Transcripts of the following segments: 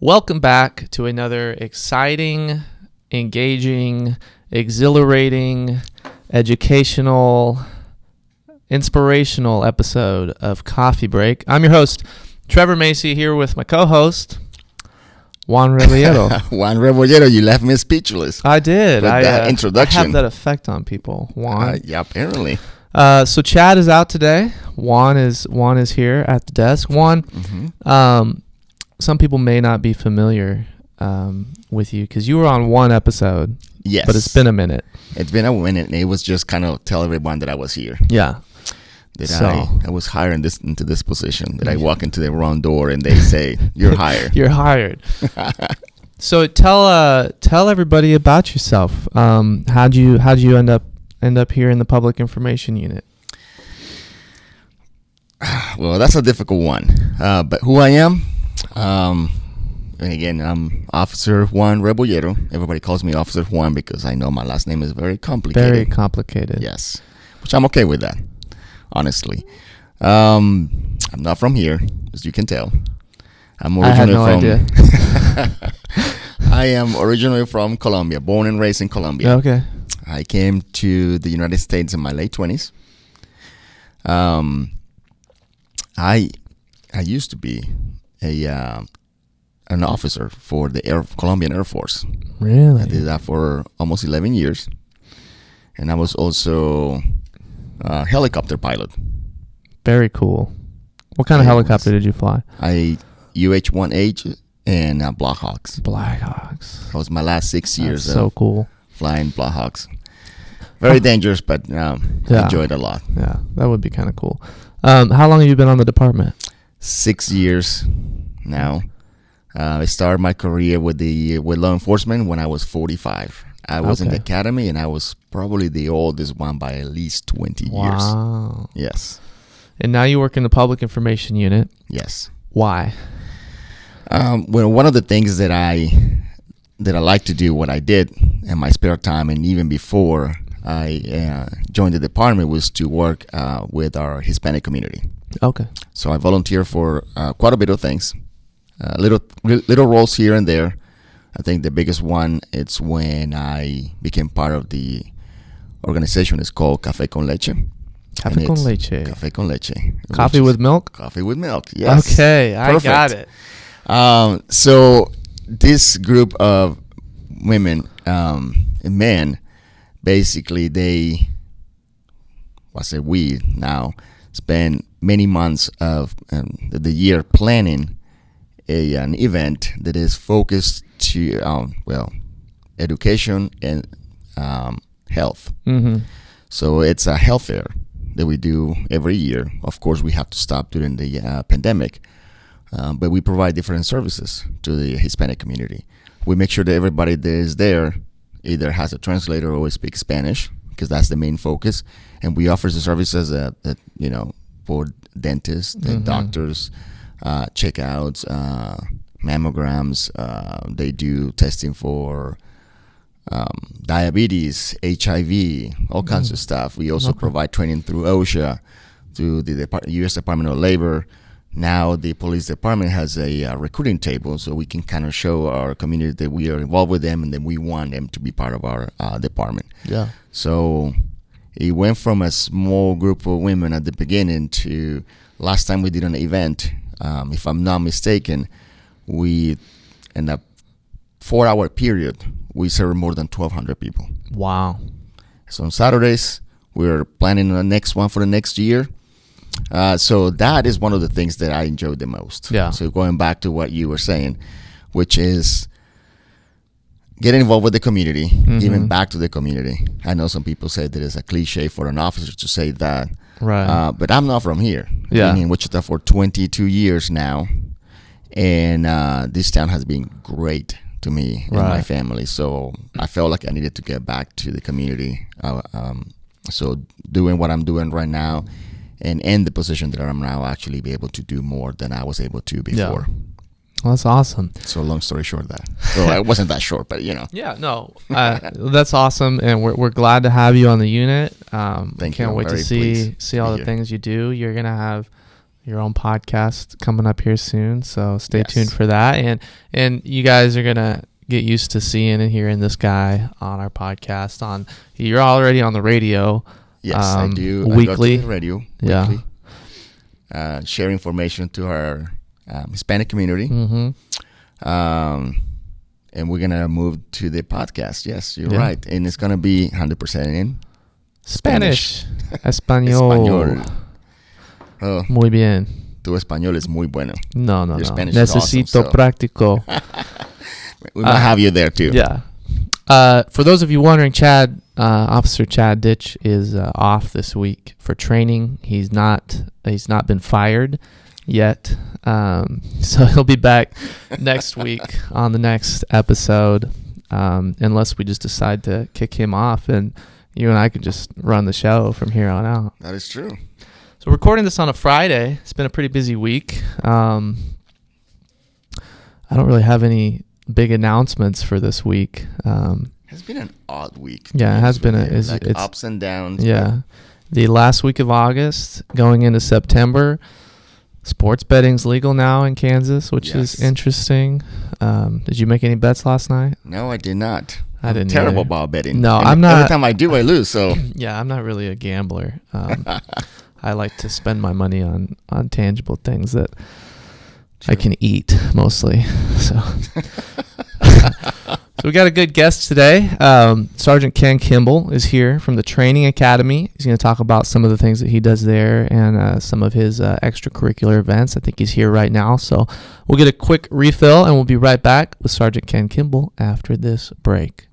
Welcome back to another exciting, engaging, exhilarating, educational, inspirational episode of Coffee Break. I'm your host, Trevor Macy, here with my co-host, Juan Rebolledo. Juan Rebolledo, you left me speechless. I did. With that introduction. I have that effect on people, Juan. Yeah, apparently. So Chad is out today. Juan is here at the desk. Juan, some people may not be familiar with you because you were on one episode. Yes. But it's been a minute. It's been a minute, and it was just kind of tell everyone that I was here. Yeah. I was hired into this position. That I walk into the wrong door and they say, "You're hired." You're hired. So tell everybody about yourself. How'd you end up here in the public information unit? Well, that's a difficult one. But who I am, and again, I'm Officer Juan Rebolledo. Everybody calls me Officer Juan because I know my last name is very complicated. Very complicated. Yes, which I'm okay with that, honestly. I'm not from here, as you can tell. I had no idea. I am originally from Colombia, born and raised in Colombia. Okay. I came to the United States in my late 20s. I used to be an officer for the Colombian Air Force. Really? I did that for almost 11 years. And I was also a helicopter pilot. Very cool. What kind of helicopter did you fly? UH-1H and Blackhawks. Blackhawks. That was my last 6 years. That's so cool. Flying Blackhawks. Very dangerous, but I enjoyed it a lot. Yeah, that would be kind of cool. How long have you been on the department? 6 years now. I started my career with law enforcement when I was 45. I was in the academy, and I was probably the oldest one by at least 20 years. Wow. Yes. And now you work in the public information unit. Yes. Why? Well, one of the things that I like to do, what I did in my spare time, and even before I joined the department, was to work with our Hispanic community. Okay. So I volunteer for quite a bit of things, little roles here and there. I think the biggest one, it's when I became part of the organization. It's called Café con Leche. Café con Leche. Café con Leche. Coffee with milk? Coffee with milk, yes. Okay, Perfect. I got it. So this group of women and men, basically we now spend many months of the year planning an event that is focused to education and health. Mm-hmm. So it's a health fair that we do every year. Of course, we have to stop during the pandemic, but we provide different services to the Hispanic community. We make sure that everybody that is there either has a translator or speaks Spanish, because that's the main focus. And we offer the services that for dentists, doctors, checkouts, mammograms. They do testing for diabetes, HIV, all kinds of stuff. We also provide training through OSHA, through the U.S. Department of Labor. Now the police department has a recruiting table, so we can kind of show our community that we are involved with them and that we want them to be part of our department. Yeah. So it went from a small group of women at the beginning to last time we did an event, if I'm not mistaken, we in a 4-hour period, we served more than 1,200 people. Wow. So on Saturdays, we're planning the next one for the next year. So that is one of the things that I enjoyed the most. Yeah. So going back to what you were saying, which is getting involved with the community, giving back to the community. I know some people say that it's a cliche for an officer to say that. Right. But I'm not from here. Yeah. I've been in Wichita for 22 years now. And this town has been great to me and my family. So I felt like I needed to get back to the community. So doing what I'm doing right now, and in the position that I'm now, actually be able to do more than I was able to before. Yeah. Well, that's awesome. So long story short, well, it wasn't that short, but Yeah, no, that's awesome, and we're glad to have you on the unit. Thank Can't you. wait to see all the things you do. You're gonna have your own podcast coming up here soon, so stay Yes. tuned for that. And you guys are gonna get used to seeing and hearing this guy on our podcast. You're already on the radio. Yes, I do. Weekly. I go to the radio Yeah. weekly. Share information to our Hispanic community. Mm-hmm. And we're gonna move to the podcast. Yes, you're Yeah. right, and it's gonna be 100% in Spanish. Español. Español. Oh, Muy bien. tu español es muy bueno. No. Your Spanish is Necesito awesome, so. práctico. We might have you there too. Yeah. For those of you wondering, Officer Chad Ditch is off this week for training. He's not been fired yet. So he'll be back next week on the next episode, unless we just decide to kick him off and you and I could just run the show from here on out. That is true. So we're recording this on a Friday. It's been a pretty busy week. I don't really have any big announcements for this week. It's been an odd week. Yeah, it has been. It's It's ups and downs. yeah. The last week of August, going into September, sports betting's legal now in Kansas, which is Yes. interesting. Did you make any bets last night? No, I did not. I didn't Terrible either. ball betting. No, And I'm not. Every time I do, I lose. So Yeah, I'm not really a gambler. I like to spend my money on tangible things that I can eat mostly. So. So we got a good guest today. Sergeant Ken Kimble is here from the Training Academy. He's going to talk about some of the things that he does there and some of his extracurricular events. I think he's here right now. So we'll get a quick refill, and we'll be right back with Sergeant Ken Kimble after this break.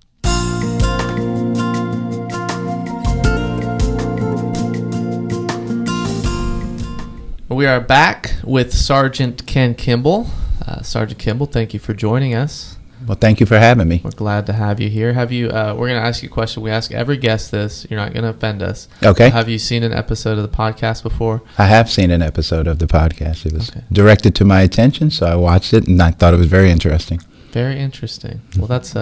We are back with Sergeant Ken Kimble. Sergeant Kimble, thank you for joining us. Well, thank you for having me. We're glad to have you here. Have you? We're going to ask you a question. We ask every guest this. You're not going to offend us. Okay. Have you seen an episode of the podcast before? I have seen an episode of the podcast. It was Okay. directed to my attention, so I watched it, and I thought it was very interesting. Very interesting. Well, that's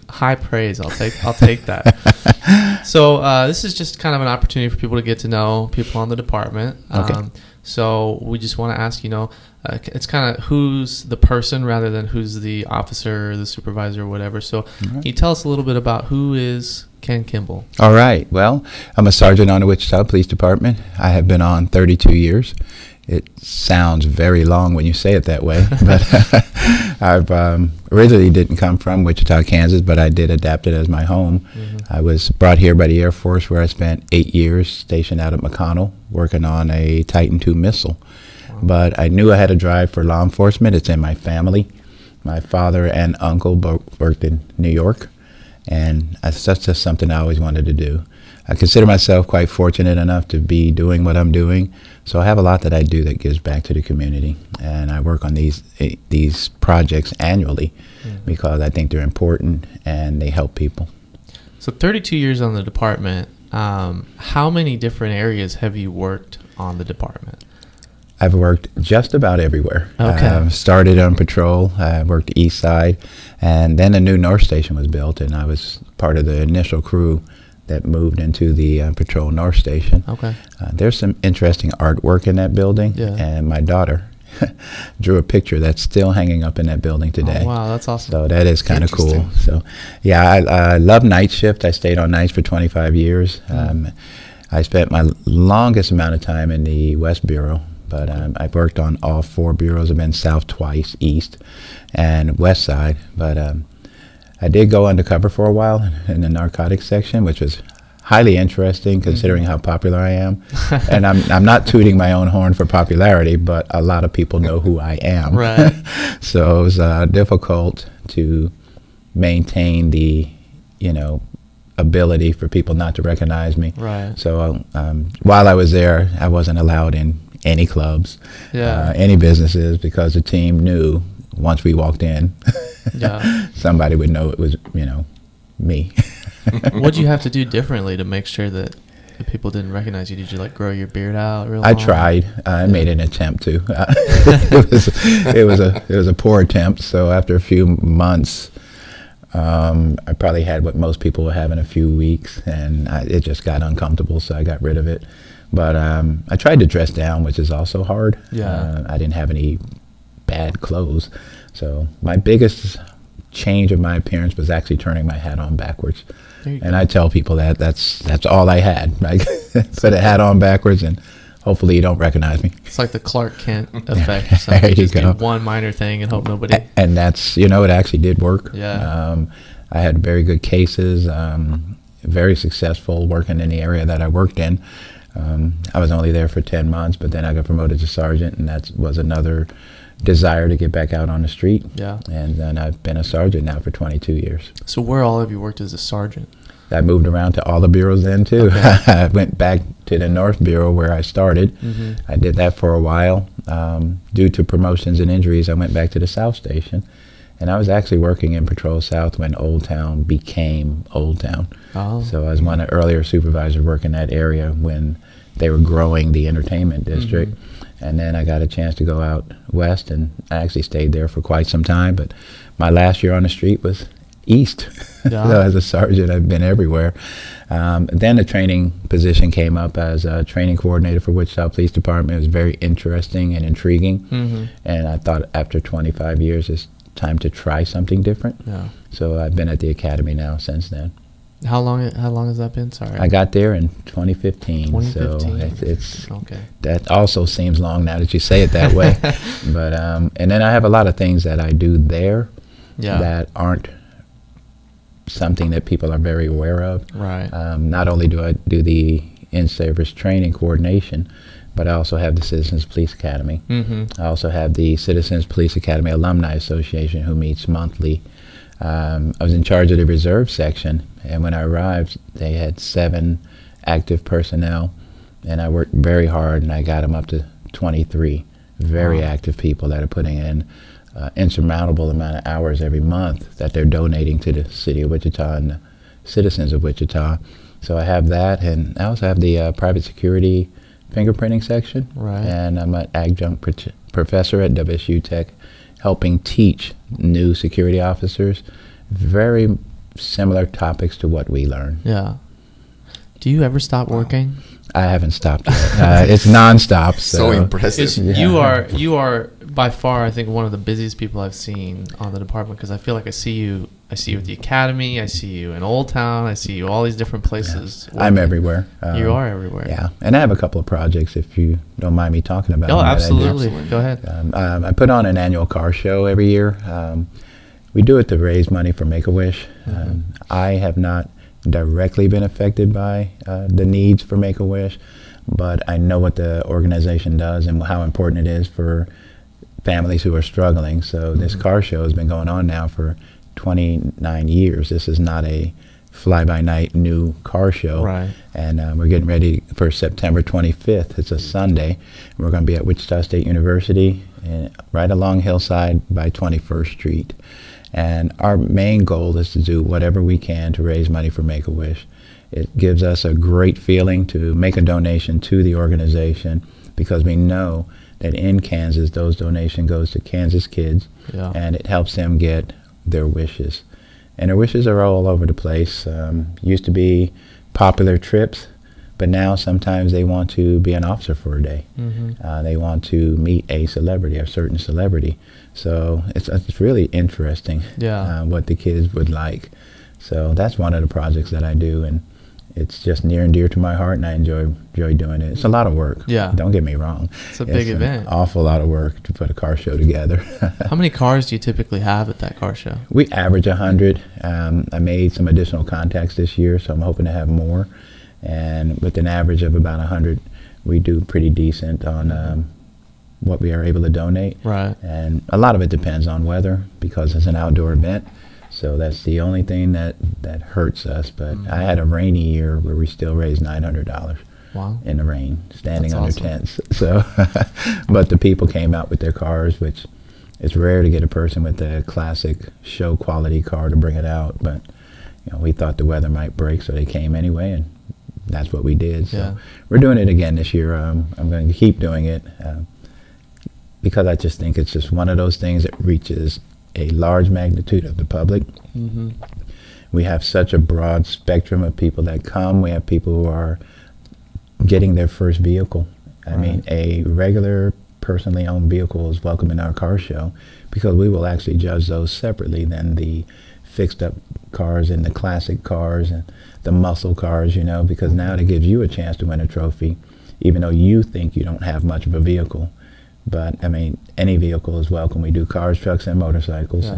high praise. I'll take that. So this is just kind of an opportunity for people to get to know people on the department. Okay. So we just want to ask, it's kind of who's the person rather than who's the officer or the supervisor or whatever. So can you tell us a little bit about who is Ken Kimble? All right. Well, I'm a sergeant on the Wichita Police Department. I have been on 32 years. It sounds very long when you say it that way, but I've originally didn't come from Wichita, Kansas, but I did adapt it as my home. Mm-hmm. I was brought here by the Air Force, where I spent 8 years stationed out at McConnell working on a Titan II missile. Wow. But I knew I had a drive for law enforcement. It's in my family. My father and uncle both worked in New York, and that's just something I always wanted to do. I consider myself quite fortunate enough to be doing what I'm doing, so I have a lot that I do that gives back to the community, and I work on these projects annually because I think they're important and they help people. So 32 years on the department. How many different areas have you worked on the department? I've worked just about everywhere. Okay. Started on patrol. I worked east side, and then a new North Station was built, and I was part of the initial crew that moved into the patrol North Station. Okay. There's some interesting artwork in that building, Yeah. and my daughter drew a picture that's still hanging up in that building today. Oh, wow, that's awesome. So that is kind of cool. Interesting. So, yeah, I love night shift. I stayed on nights for 25 years. I spent my longest amount of time in the West Bureau, but I've worked on all 4 bureaus. I've been South twice, East, and West Side. But I did go undercover for a while in the narcotics section, which was highly interesting considering how popular I am. And I'm not tooting my own horn for popularity, but a lot of people know who I am. Right. So it was difficult to maintain the, ability for people not to recognize me. Right. So while I was there, I wasn't allowed in any clubs, Yeah. any businesses, because the team knew once we walked in, Yeah. somebody would know it was, me. What'd you have to do differently to make sure that the people didn't recognize you? Did you grow your beard out real I long? tried. I made an attempt to. It was a poor attempt. So after a few months, I probably had what most people will have in a few weeks, and it just got uncomfortable, so I got rid of it. But I tried to dress down, which is also hard. I didn't have any bad clothes. So my biggest change of my appearance was actually turning my hat on backwards. And I tell people that's all I had. Like, put a hat on backwards, and hopefully you don't recognize me. It's like the Clark Kent effect or something. There you just go. do one minor thing and hope nobody. And that's, it actually did work. Yeah. I had very good cases, very successful working in the area that I worked in. I was only there for 10 months, but then I got promoted to sergeant, and that was another desire to get back out on the street. Yeah. And then I've been a sergeant now for 22 years. So where all of you worked as a sergeant? I moved around to all the bureaus then, too. Okay. I went back to the North Bureau where I started. Mm-hmm. I did that for a while. Due to promotions and injuries, I went back to the South Station. And I was actually working in Patrol South when Old Town became Old Town. Oh. So I was one of the earlier supervisors working that area when they were growing the entertainment district. Mm-hmm. And then I got a chance to go out west, and I actually stayed there for quite some time. But my last year on the street was east. Yeah. So as a sergeant, I've been everywhere. Then the training position came up as a training coordinator for Wichita Police Department. It was very interesting and intriguing. Mm-hmm. And I thought after 25 years, it's time to try something different. Yeah. So I've been at the academy now since then. How long has that been? Sorry. I got there in 2015. 2015. So it's okay. That also seems long now that you say it that way. But and then I have a lot of things that I do there that aren't something that people are very aware of. Right. Not only do I do the in-service training coordination, but I also have the Citizens Police Academy. Mm-hmm. I also have the Citizens Police Academy Alumni Association, who meets monthly. I was in charge of the reserve section, and when I arrived, they had 7 active personnel, and I worked very hard, and I got them up to 23 very active people that are putting in insurmountable amount of hours every month that they're donating to the city of Wichita and the citizens of Wichita. So I have that, and I also have the private security fingerprinting section, and I'm an adjunct professor at WSU Tech, helping teach new security officers very similar topics to what we learn. Yeah. Do you ever stop working? I haven't stopped yet. It's nonstop. So impressive. Yeah. You are by far, I think, one of the busiest people I've seen on the department, because I feel like I see you at the academy, I see you in Old Town, I see you all these different places. Yeah. I'm everywhere. You are everywhere. Yeah, and I have a couple of projects, if you don't mind me talking about them. Oh, absolutely. Go ahead. I put on an annual car show every year. We do it to raise money for Make-A-Wish. Mm-hmm. I have not directly been affected by the needs for Make-A-Wish, but I know what the organization does and how important it is for families who are struggling. So this car show has been going on now for 29 years. This is not a fly-by-night new car show. Right. And we're getting ready for September 25th. It's a Sunday. We're going to be at Wichita State University, right along Hillside by 21st Street. And our main goal is to do whatever we can to raise money for Make-A-Wish. It gives us a great feeling to make a donation to the organization, because we know that in Kansas, those donations goes to Kansas kids, and it helps them get their wishes. And their wishes are all over the place. Used to be popular trips, but now sometimes they want to be an officer for a day. Mm-hmm. They want to meet a celebrity, a certain celebrity. So it's really interesting what the kids would like. So that's one of the projects that I do, and it's just near and dear to my heart, and I enjoy doing it. It's a lot of work. Yeah. Don't get me wrong. It's a big event. An awful lot of work to put a car show together. How many cars do you typically have at that car show? We average 100. I made some additional contacts this year, so I'm hoping to have more. And with an average of about 100, we do pretty decent on what we are able to donate. Right. And a lot of it depends on weather, because it's an outdoor event. So that's the only thing that hurts us. But I had a rainy year where we still raised $900 in the rain, standing under tents. So, but the people came out with their cars, which it's rare to get a person with a classic show quality car to bring it out. But we thought the weather might break, so they came anyway, and that's what we did. So we're doing it again this year. I'm going to keep doing it because I just think it's just one of those things that reaches a large magnitude of the public. Mm-hmm. We have such a broad spectrum of people that come. We have people who are getting their first vehicle. I mean, a regular personally owned vehicle is welcome in our car show because we will actually judge those separately than the fixed up cars and the classic cars and the muscle cars, you know, because now it gives you a chance to win a trophy, even though you think you don't have much of a vehicle. But I mean, any vehicle is welcome. We do cars, trucks, and motorcycles,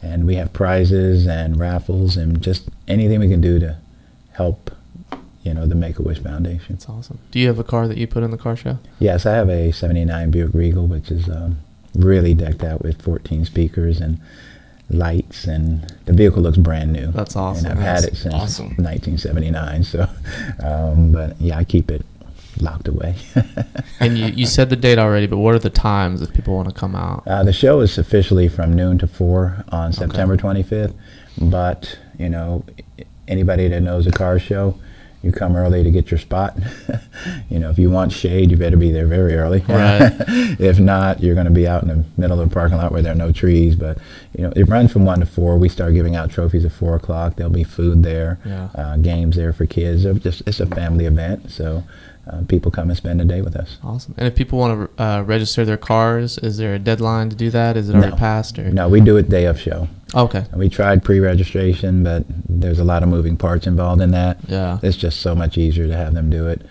and we have prizes and raffles and just anything we can do to help, you know, the Make-A-Wish Foundation. That's awesome. Do you have a car that you put in the car show? Yes, I have a '79 Buick Regal, which is really decked out with 14 speakers and lights, and the vehicle looks brand new. That's awesome. And I've had it since 1979. So, but yeah, I keep it locked away. And you said the date already, but what are the times if people want to come out? The show is officially from noon to 4 on September 25th. But you know, anybody that knows a car show, you come early to get your spot. You know, if you want shade, you better be there very early. Right. If not, you're going to be out in the middle of the parking lot where there are no trees. But you know, it runs from 1 to 4. We start giving out trophies at 4 o'clock. There'll be food there, games there for kids. It's a family event, so people come and spend a day with us. Awesome. And if people want to register their cars, is there a deadline to do that? Is it already passed? Or? No, we do it day of show. Okay. We tried pre-registration, but there's a lot of moving parts involved in that. Yeah. It's just so much easier to have them do it.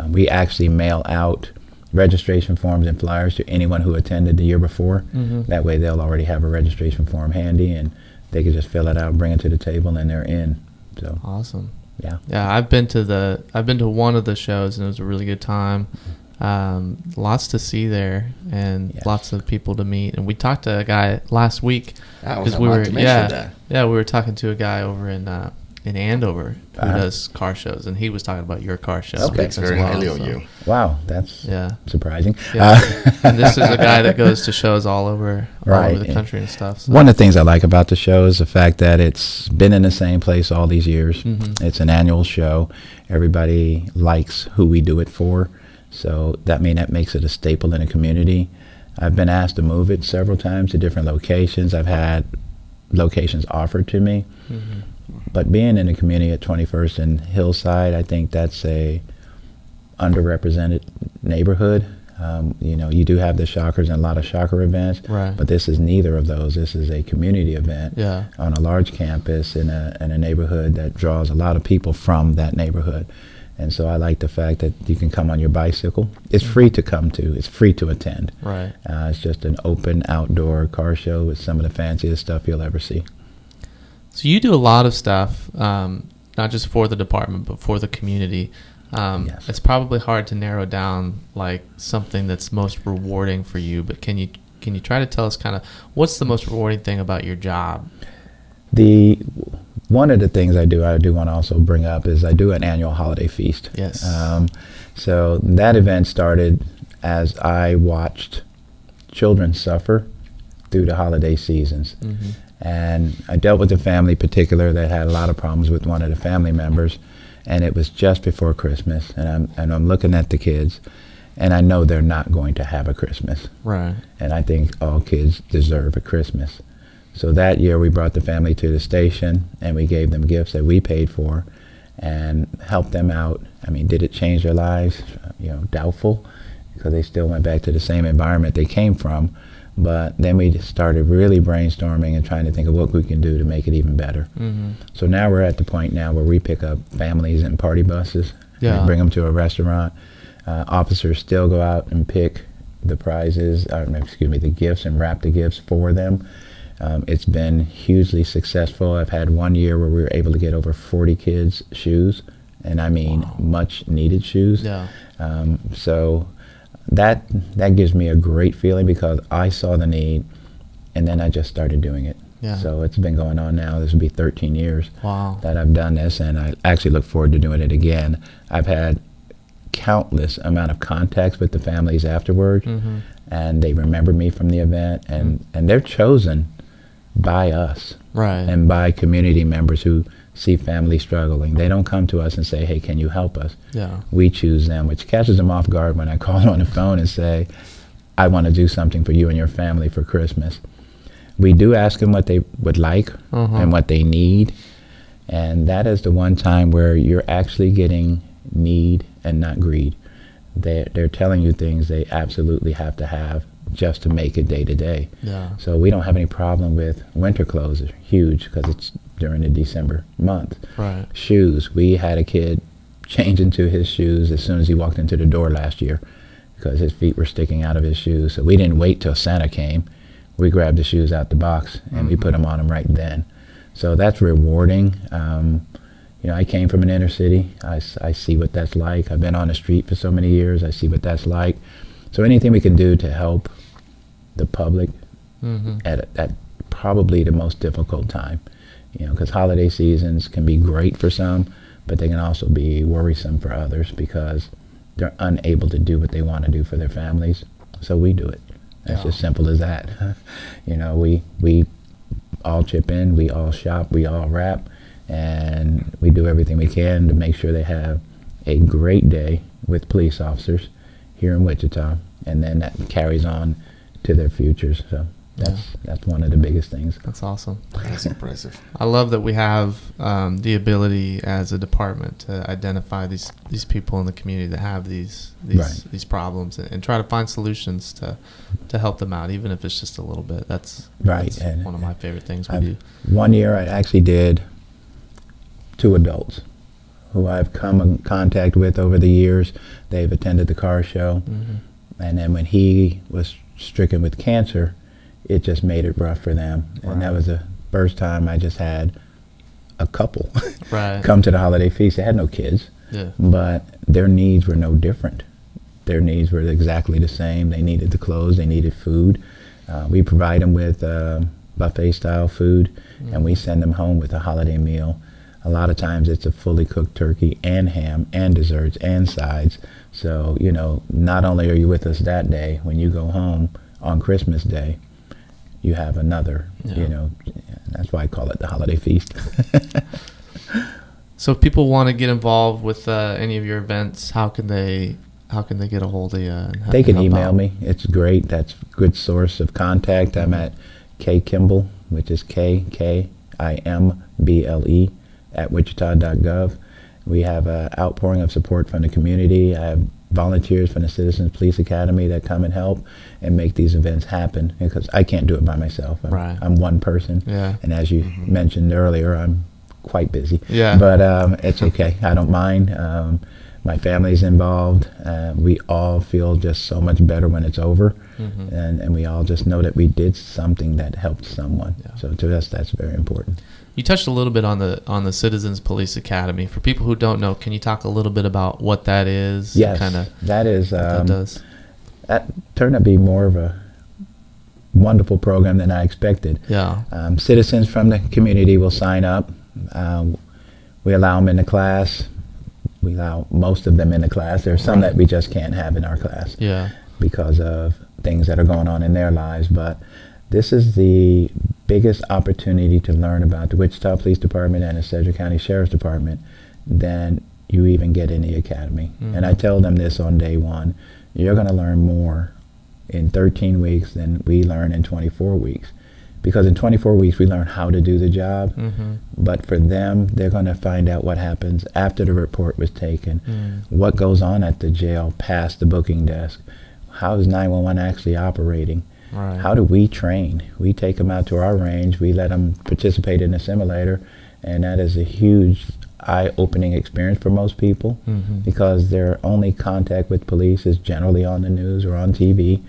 We actually mail out registration forms and flyers to anyone who attended the year before. Mm-hmm. That way they'll already have a registration form handy, and they can just fill it out, bring it to the table, and they're in. So awesome. Yeah. Yeah, I've been to one of the shows, and it was a really good time. Lots to see there, and lots of people to meet. And we talked to a guy last week because we were we were talking to a guy over in Andover who does car shows, and he was talking about your car show. Speaks very highly of you. Wow, that's surprising. Yeah. And this is a guy that goes to shows all over the country and stuff. So. One of the things I like about the show is the fact that it's been in the same place all these years. Mm-hmm. It's an annual show. Everybody likes who we do it for, so that makes it a staple in the community. I've been asked to move it several times to different locations. I've had locations offered to me. Mm-hmm. But being in the community at 21st and Hillside, I think that's a underrepresented neighborhood. You know, you do have the Shockers and a lot of Shocker events, but this is neither of those. This is a community event on a large campus in a neighborhood that draws a lot of people from that neighborhood. And so I like the fact that you can come on your bicycle. It's free to come to. It's free to attend. Right. It's just an open outdoor car show with some of the fanciest stuff you'll ever see. So you do a lot of stuff, not just for the department, but for the community. It's probably hard to narrow down like something that's most rewarding for you, but can you try to tell us kind of what's the most rewarding thing about your job? One of the things I do want to also bring up is I do an annual holiday feast. Yes. So that event started as I watched children suffer through the holiday seasons. Mm-hmm. And I dealt with a family in particular that had a lot of problems with one of the family members, and it was just before Christmas, and I'm looking at the kids, and I know they're not going to have a Christmas. Right. And I think all kids deserve a Christmas. So that year we brought the family to the station, and we gave them gifts that we paid for and helped them out. I mean, did it change their lives? You know, doubtful, because they still went back to the same environment they came from. But then we just started really brainstorming and trying to think of what we can do to make it even better. Mm-hmm. So now we're at the point now where we pick up families in party buses and bring them to a restaurant. Officers still go out and pick the prizes, the gifts, and wrap the gifts for them. It's been hugely successful. I've had one year where we were able to get over 40 kids shoes, and I mean much needed shoes. Yeah. So that gives me a great feeling because I saw the need, and then I just started doing it. Yeah. So it's been going on now. This will be 13 years that I've done this, and I actually look forward to doing it again. I've had countless amount of contacts with the families afterward, and they remember me from the event, and they're chosen by us and by community members who see families struggling. They don't come to us and say, hey, can you help us? Yeah. We choose them, which catches them off guard when I call them on the phone and say, I want to do something for you and your family for Christmas. we do ask them what they would like and what they need. And that is the one time where you're actually getting need and not greed. They're telling you things they absolutely have to have just to make it day to day. Yeah. So we don't have any problem with winter clothes. Are huge because it's during the December month. Right. Shoes. We had a kid change into his shoes as soon as he walked into the door last year because his feet were sticking out of his shoes. So we didn't wait till Santa came. We grabbed the shoes out the box and we put them on him right then. So that's rewarding. I came from an inner city. I see what that's like. I've been on the street for so many years. I see what that's like. So anything we can do to help the public at probably the most difficult time, because holiday seasons can be great for some, but they can also be worrisome for others because they're unable to do what they want to do for their families. So we do it. That's just simple as that. We all chip in, we all shop, we all wrap, and we do everything we can to make sure they have a great day with police officers here in Wichita, and then that carries on to their futures. So that's one of the biggest things. That's awesome. That's impressive. I love that we have the ability as a department to identify these people in the community that have these problems and try to find solutions to help them out, even if it's just a little bit. That's one of my favorite things we do. One year I actually did 2 adults who I've come in contact with over the years. They've attended the car show. And then when he was stricken with cancer, it just made it rough for them. And that was the first time I just had a couple come to the holiday feast. They had no kids, but their needs were no different. Their needs were exactly the same. They needed the clothes, they needed food. We provide them with buffet style food, and we send them home with a holiday meal. A lot of times it's a fully cooked turkey and ham and desserts and sides. So, not only are you with us that day, when you go home on Christmas Day, you have another, that's why I call it the holiday feast. So if people want to get involved with any of your events, how can they get a hold of you? They can email me. It's great. That's a good source of contact. I'm at Kimble, which is KKIMBLE at wichita.gov. We have an outpouring of support from the community. I have volunteers from the Citizens Police Academy that come and help and make these events happen, because I can't do it by myself. I'm one person, and as you mentioned earlier, I'm quite busy. But it's okay. I don't mind. My family's involved. We all feel just so much better when it's over, and we all just know that we did something that helped someone. So to us, that's very important. You touched a little bit on the Citizens Police Academy. For people who don't know, can you talk a little bit about what that is? Yes, that is. That does. That turned out to be more of a wonderful program than I expected. Citizens from the community will sign up. We allow them in the class. We allow most of them in the class. There's some that we just can't have in our class because of things that are going on in their lives. But this is the biggest opportunity to learn about the Wichita Police Department and the Sedgwick County Sheriff's Department than you even get in the academy. And I tell them this on day one: you're going to learn more in 13 weeks than we learn in 24 weeks. Because in 24 weeks we learn how to do the job, but for them, they're going to find out what happens after the report was taken, what goes on at the jail past the booking desk, how is 911 actually operating, how do we train? We take them out to our range, we let them participate in a simulator, and that is a huge eye-opening experience for most people, because their only contact with police is generally on the news or on TV.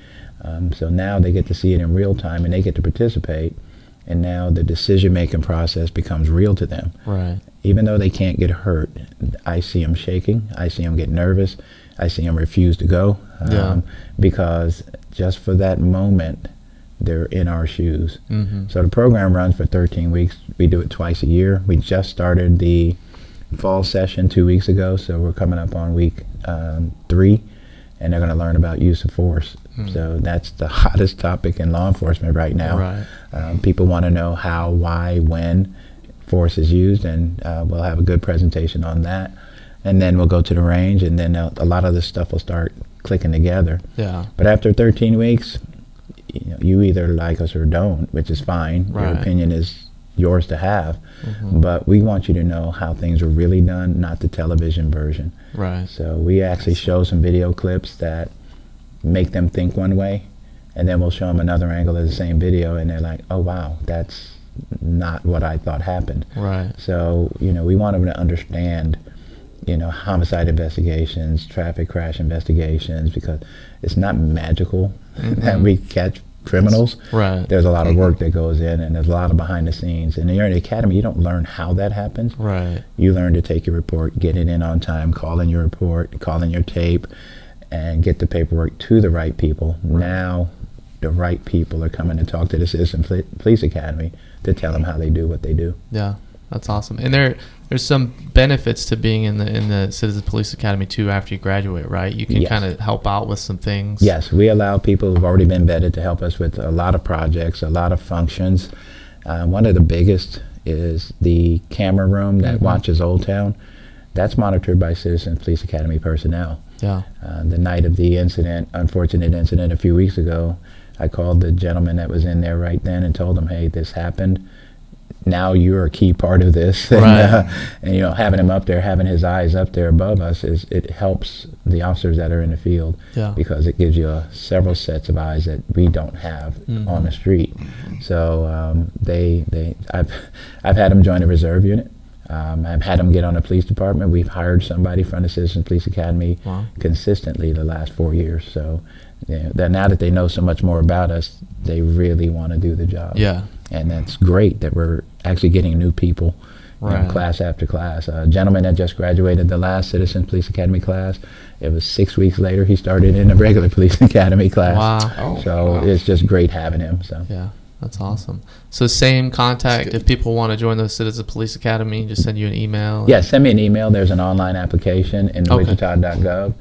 So now they get to see it in real time, and they get to participate, and now the decision-making process becomes real to them. Even though they can't get hurt, I see them shaking, I see them get nervous, I see them refuse to go, because just for that moment, they're in our shoes. So the program runs for 13 weeks. We do it twice a year. We just started the fall session 2 weeks ago, so we're coming up on week 3, and they're going to learn about use of force. So that's the hottest topic in law enforcement right now. People want to know how, why, when force is used, and we'll have a good presentation on that. And then we'll go to the range, and then a lot of this stuff will start clicking together. But after 13 weeks, you either like us or don't, which is fine. Right. Your opinion is yours to have, Mm-hmm. but we want you to know how things are really done, not the television version. Right. So we actually show some video clips that make them think one way, and then we'll show them another angle of the same video, and they're like, oh wow, that's not what I thought happened. Right. So, we want them to understand, homicide investigations, traffic crash investigations, because it's not magical that we catch criminals. Right. There's a lot of work that goes in, and there's a lot of behind the scenes. And you're in the academy, you don't learn how that happens. Right. You learn to take your report, get it in on time, call in your report, call in your tape, and get the paperwork to the right people. Right. Now, the right people are coming to talk to the Citizen Police Academy to tell them how they do what they do. Yeah, that's awesome. And there's some benefits to being in the Citizen Police Academy too after you graduate, right? You can Yes. kind of help out with some things. Yes, we allow people who've already been vetted to help us with a lot of projects, a lot of functions. One of the biggest is the camera room that Mm-hmm. watches Old Town. That's monitored by Citizen Police Academy personnel. Yeah. The night of the unfortunate incident a few weeks ago, I called the gentleman that was in there right then and told him, hey, this happened. Now you're a key part of this. Right. And having him up there, having his eyes up there above us, it helps the officers that are in the field. Yeah. Because it gives you several sets of eyes that we don't have Mm-hmm. on the street. So I've had them join the reserve unit. I've had them get on the police department. We've hired somebody from the Citizen Police Academy Wow. consistently the last 4 years. So now that they know so much more about us, they really want to do the job. Yeah. And that's great that we're actually getting new people, Right. class after class. A gentleman that just graduated the last Citizen Police Academy class, it was 6 weeks later he started in a regular Police Academy class. Wow. So it's just great having him. So. Yeah. That's awesome. So same contact if people want to join the Citizen Police Academy, just send you an email. Yeah, send me an email. There's an online application in Okay. wichita.gov.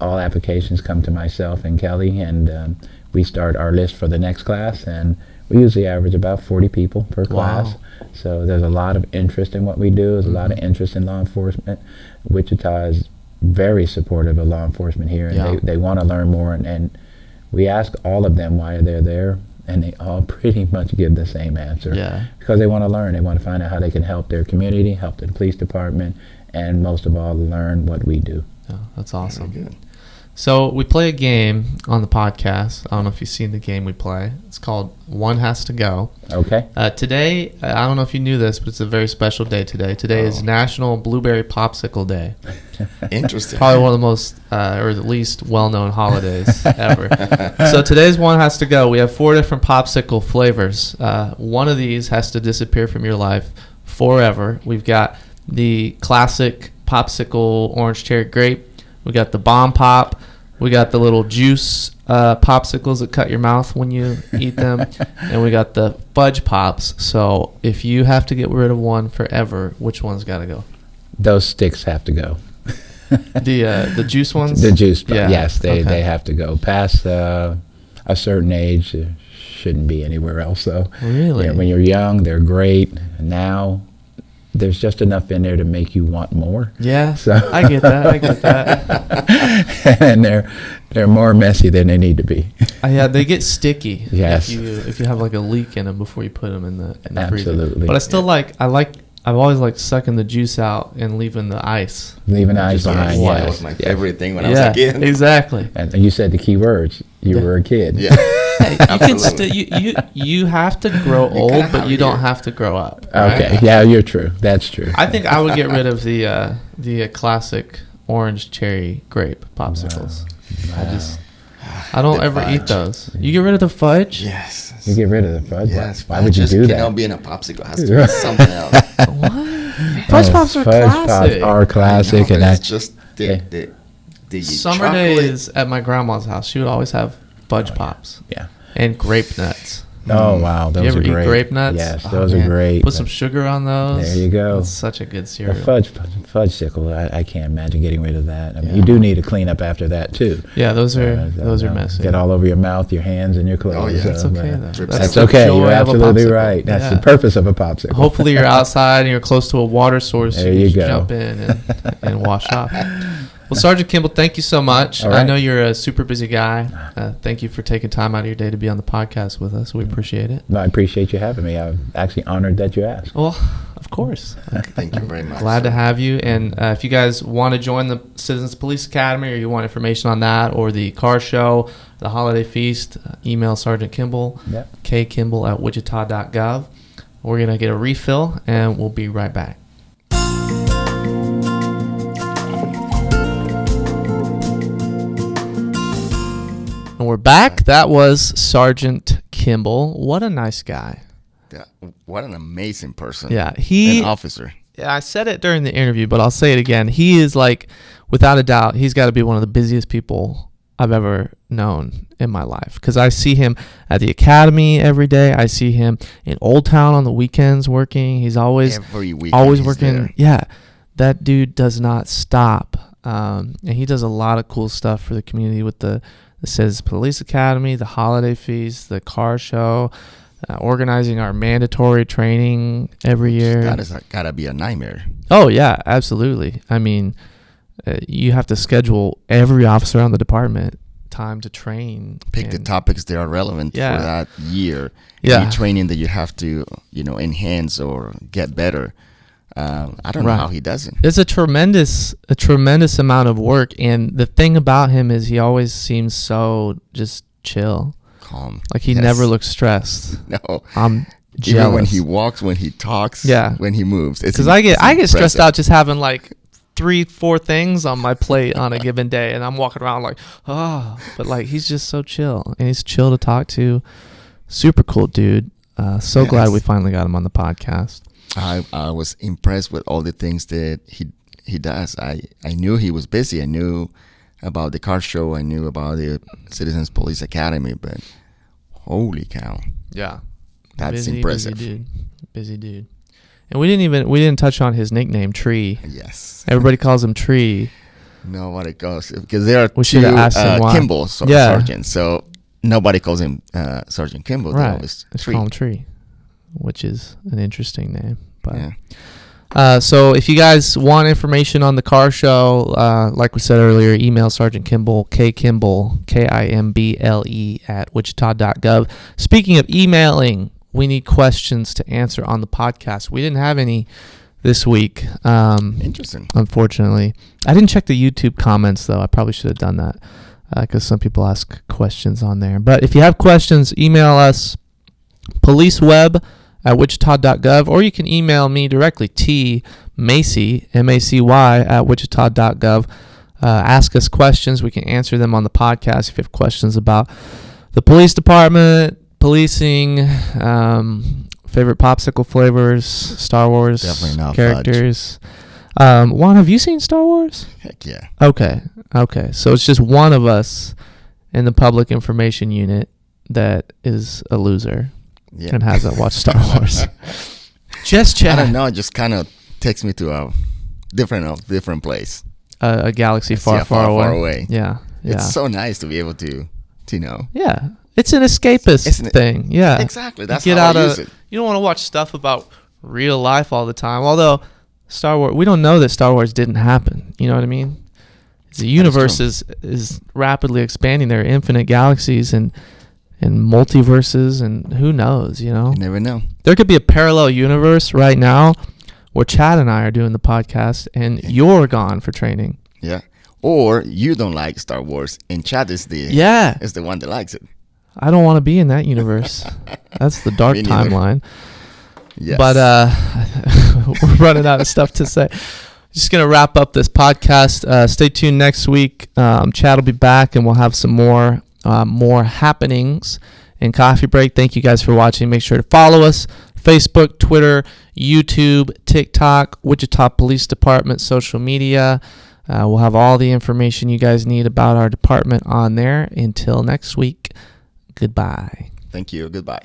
All applications come to myself and Kelly, and we start our list for the next class, and we usually average about 40 people per class. Wow. So there's a lot of interest in what we do. There's a lot of interest in law enforcement. Wichita is very supportive of law enforcement here, and Yeah. they want to learn more, and we ask all of them why they're there, and they all pretty much give the same answer. Yeah. Because they want to learn. They want to find out how they can help their community, help the police department, and most of all, learn what we do. Yeah, that's awesome. Very good. So we play a game on the podcast. I don't know if you've seen the game we play. It's called One Has to Go. Okay? Today, I don't know if you knew this, but it's a very special day today. Today is National Blueberry Popsicle Day. Interesting. Probably one of the most, or the least well-known holidays ever. So today's One Has to Go. We have 4 different popsicle flavors. One of these has to disappear from your life forever. We've got the classic popsicle orange cherry grape. We got the bomb pop. We got the little juice popsicles that cut your mouth when you eat them. And we got the fudge pops. So if you have to get rid of one forever, which one's got to go? Those sticks have to go. The juice ones? The juice, Yeah. yes, they Okay. have to go. Past a certain age, shouldn't be anywhere else. So Really? yeah, when you're young, they're great. Now, there's just enough in there to make you want more. Yeah, So I get that. And they're more messy than they need to be. Yeah, they get sticky. Yes. If you have like a leak in them before you put them in the freezer. Absolutely. But I still I've always liked sucking the juice out and leaving the ice. Leaving the ice Just behind, white. That yes. was my yes. favorite thing when I was Yeah, a kid. exactly. And you said the key words. You Yeah. were a kid. Yeah. Hey, you can Absolutely. you have to grow old, kinda but have you don't here. have to grow up. right? Okay. Yeah, you're true. That's true. I think I would get rid of the classic orange cherry grape popsicles. I don't The ever eat fudge. those. You get rid of the fudge? Yes. You get rid of the fudge. Yes. Why would you just do cannot that? be in a popsicle. It has to be something else. What? Fudge pops are Fudge classic. pops are classic, I know, and but it's that's just the Summer chocolate. days at my grandma's house, she would always have fudge pops yeah. and grape nuts. Oh wow, those You ever are eat great. grape nuts? Yes, Oh, those are man. great. Put some sugar on those. There you go. That's such a good The cereal. fudgesicle, I can't imagine getting rid of that. I mean, Yeah. you do need to clean up after that too. Yeah, those are messy. Get all over your mouth, your hands, and your clothes. Oh, yeah. That's okay but though. Drips That's the okay. joy You're of a absolutely popsicle. right. That's Yeah. the purpose of a popsicle. Hopefully you're outside and you're close to a water source. There you you can go. jump in and wash off. Well, Sergeant Kimble, thank you so much. All right. I know you're a super busy guy. Thank you for taking time out of your day to be on the podcast with us. We appreciate it. No, I appreciate you having me. I'm actually honored that you asked. Well, of course. Thank you very much. Glad to have you. And if you guys want to join the Citizens Police Academy, or you want information on that, or the car show, the holiday feast, email Sergeant Kimble, Yep. kkimble@wichita.gov. We're going to get a refill, and we'll be right back. And we're back. That was Sergeant Kimble. What a nice guy. Yeah, what an amazing person. Yeah, an officer. Yeah, I said it during the interview, but I'll say it again. He is like, without a doubt, he's got to be one of the busiest people I've ever known in my life. Because I see him at the academy every day. I see him in Old Town on the weekends working. He's always he's working. there. Yeah, that dude does not stop. And he does a lot of cool stuff for the community with the Citizens Police Academy, the holiday feast, the car show, organizing our mandatory training every year. That is gotta be a nightmare. Oh, yeah, absolutely. I mean, you have to schedule every officer on the department time to train. Pick the topics that are relevant for that year. Yeah. Any training that you have to, enhance or get better. I don't know how he does it. It's a tremendous amount of work, and the thing about him is he always seems so just chill, calm. Like he never looks stressed. No, I'm jealous. Even when he walks, when he talks, when he moves. Because I get stressed out just having like 3-4 things on my plate on a given day, and I'm walking around like, oh, but like he's just so chill, and he's chill to talk to. Super cool dude. So glad we finally got him on the podcast. I was impressed with all the things that he does. I knew he was busy. I knew about the car show. I knew about the Citizens Police Academy, but holy cow. Yeah. That's impressive. Busy dude. And we didn't touch on his nickname, Tree. Yes. Everybody calls him Tree. Nobody calls him, because there are two Kimble sergeants. So nobody calls him Sergeant Kimble. Right. They always call him Tree, which is an interesting name. But yeah. So if you guys want information on the car show, like we said earlier, email Sergeant Kimble, Kimble, Kimble @wichita.gov. Speaking of emailing, we need questions to answer on the podcast. We didn't have any this week. Interesting. Unfortunately. I didn't check the YouTube comments, though. I probably should have done that because some people ask questions on there. But if you have questions, email us, policeweb@wichita.gov, or you can email me directly, Macy, Macy, @wichita.gov. Ask us questions. We can answer them on the podcast if you have questions about the police department, policing, favorite popsicle flavors, Star Wars characters. Juan, have you seen Star Wars? Heck yeah. Okay. So it's just one of us in the public information unit that is a loser. Yeah. And hasn't watched Star Wars. Just check. I don't know. It just kind of takes me to a different place. A galaxy far away. Yeah. It's so nice to be able to know. Yeah. It's an escapist thing. Yeah. Exactly. That's how I use it. You don't want to watch stuff about real life all the time. Although Star Wars, we don't know that Star Wars didn't happen. You know what I mean? The universe is rapidly expanding. There are infinite galaxies and multiverses, and who knows, You never know. There could be a parallel universe right now where Chad and I are doing the podcast and you're gone for training. Yeah. Or you don't like Star Wars and Chad is the one that likes it. I don't want to be in that universe. That's the dark timeline. Yes. But we're running out of stuff to say. Just going to wrap up this podcast. Stay tuned next week. Chad will be back and we'll have some more happenings in Coffee Break. Thank you guys for watching. Make sure to follow us. Facebook, Twitter, YouTube, TikTok, Wichita Police Department, social media. We'll have all the information you guys need about our department on there. Until next week, goodbye. Thank you. Goodbye.